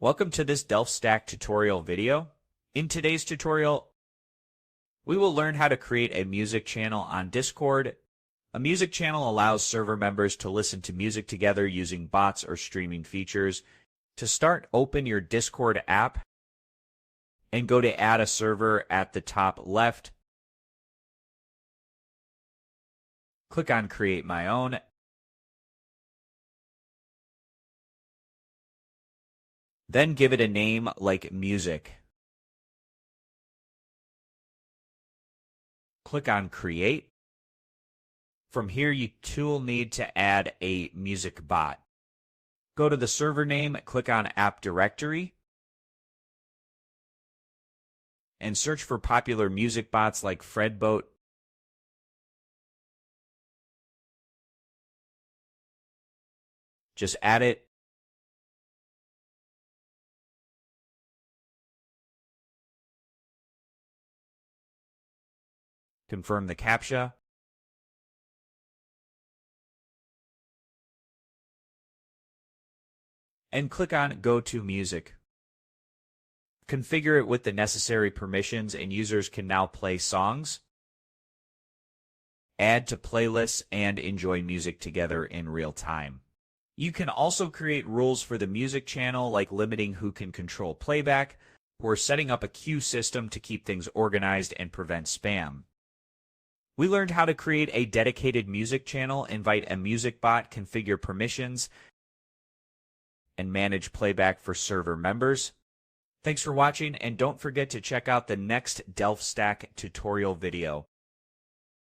Welcome to this DelphStack tutorial video. In today's tutorial, we will learn how to create a music channel on Discord. A music channel allows server members to listen to music together using bots or streaming features. To start, open your Discord app and go to Add a Server at the top left. Click on Create My Own. Then give it a name like Music. Click on Create. From here, you will need to add a music bot. Go to the server name, click on App Directory, and search for popular music bots like Fredboat. Just add it. Confirm the captcha. And click on Go to Music. Configure it with the necessary permissions and users can now play songs, add to playlists, and enjoy music together in real time. You can also create rules for the music channel, like limiting who can control playback or setting up a queue system to keep things organized and prevent spam. We learned how to create a dedicated music channel, invite a music bot, configure permissions, and manage playback for server members. Thanks for watching, and don't forget to check out the next DelphStack tutorial video.